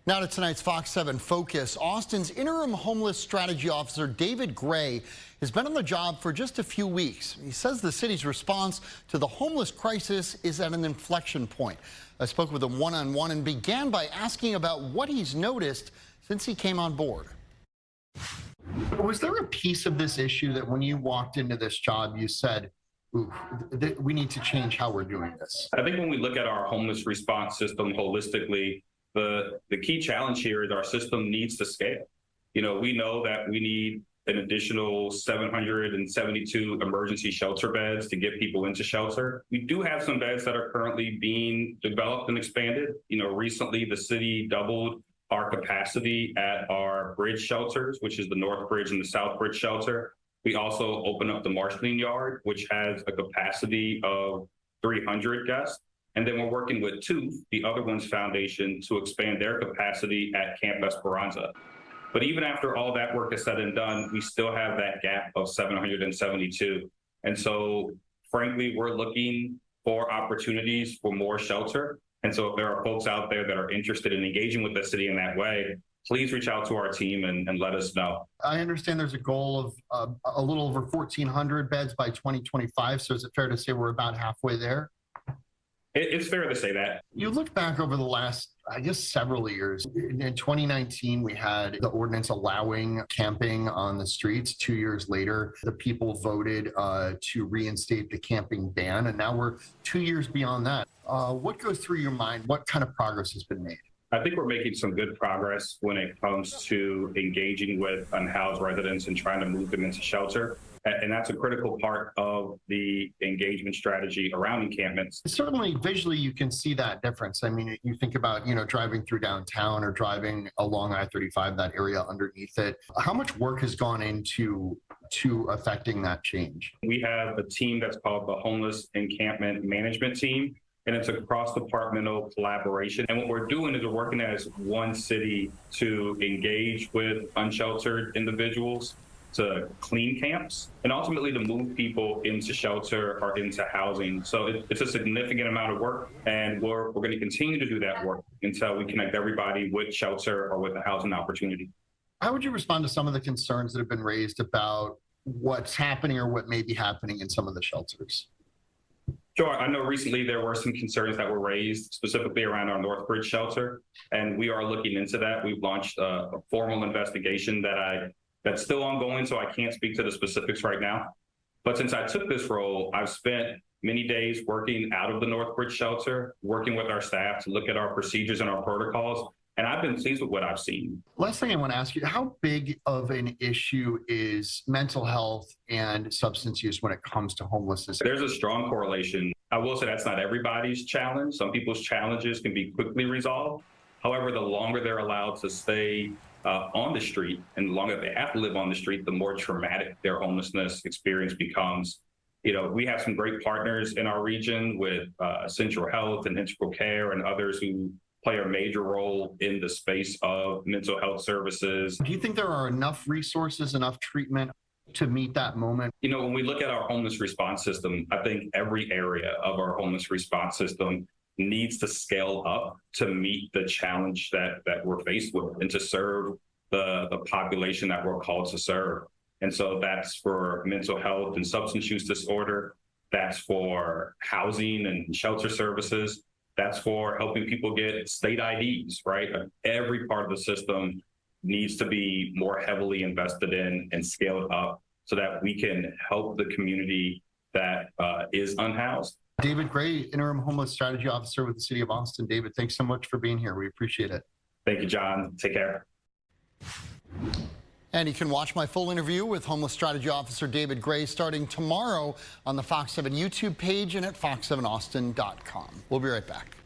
Now to tonight's Fox 7 Focus. Austin's interim homeless strategy officer, David Gray, has been on the job for just a few weeks. He says the city's response to the homeless crisis is at an inflection point. I spoke with him one-on-one and began by asking about what he's noticed since he came on board. Was there a piece of this issue that when you walked into this job, you said, ooh, we need to change how we're doing this? I think when we look at our homeless response system holistically, the key challenge here is our system needs to scale. You know, we know that we need an additional 772 emergency shelter beds to get people into shelter. We do have some beds that are currently being developed and expanded. You know, recently the city doubled our capacity at our bridge shelters, which is the North Bridge and the South Bridge shelter. We also opened up the marshalling yard, which has a capacity of 300 guests. And then we're working with TOOF, the Other Ones Foundation, to expand their capacity at Camp Esperanza. But even after all that work is said and done, we still have that gap of 772. And so, frankly, we're looking for opportunities for more shelter. And so if there are folks out there that are interested in engaging with the city in that way, please reach out to our team and let us know. I understand there's a goal of a little over 1,400 beds by 2025. So is it fair to say we're about halfway there? It's fair to say that. You look back over the last, I guess, several years. In 2019, we had the ordinance allowing camping on the streets. 2 years later, the people voted to reinstate the camping ban. And now we're 2 years beyond that. What goes through your mind? What kind of progress has been made? I think we're making some good progress when it comes to engaging with unhoused residents and trying to move them into shelter. And that's a critical part of the engagement strategy around encampments. Certainly, visually, you can see that difference. I mean, you think about, driving through downtown or driving along I-35, that area underneath it. How much work has gone into affecting that change? We have a team that's called the Homeless Encampment Management Team, and it's a cross-departmental collaboration. And what we're doing is we're working as one city to engage with unsheltered individuals, to clean camps, and ultimately to move people into shelter or into housing. So it's a significant amount of work, and we're going to continue to do that work until we connect everybody with shelter or with a housing opportunity. How would you respond to some of the concerns that have been raised about what's happening or what may be happening in some of the shelters? Sure. I know recently there were some concerns that were raised specifically around our North Bridge shelter, and we are looking into that. We've launched a formal investigation that's still ongoing, so I can't speak to the specifics right now. But since I took this role, I've spent many days working out of the North Bridge shelter, working with our staff to look at our procedures and our protocols, and I've been pleased with what I've seen. Last thing I want to ask you, how big of an issue is mental health and substance use when it comes to homelessness? There's a strong correlation. I will say that's not everybody's challenge. Some people's challenges can be quickly resolved. However, the longer they're allowed to stay on the street and the longer they have to live on the street, the more traumatic their homelessness experience becomes. We have some great partners in our region with Central Health and Integral Care and others who play a major role in the space of mental health services. Do you think there are enough resources, enough treatment to meet that moment? When we look at our homeless response system, I think every area of our homeless response system needs to scale up to meet the challenge that we're faced with and to serve the population that we're called to serve. And so that's for mental health and substance use disorder. That's for housing and shelter services. That's for helping people get state IDs, right? Every part of the system needs to be more heavily invested in and scaled up so that we can help the community that is unhoused. David Gray, Interim Homeless Strategy Officer with the City of Austin. David, thanks so much for being here. We appreciate it. Thank you, John. Take care. And you can watch my full interview with Homeless Strategy Officer David Gray starting tomorrow on the Fox 7 YouTube page and at fox7austin.com. We'll be right back.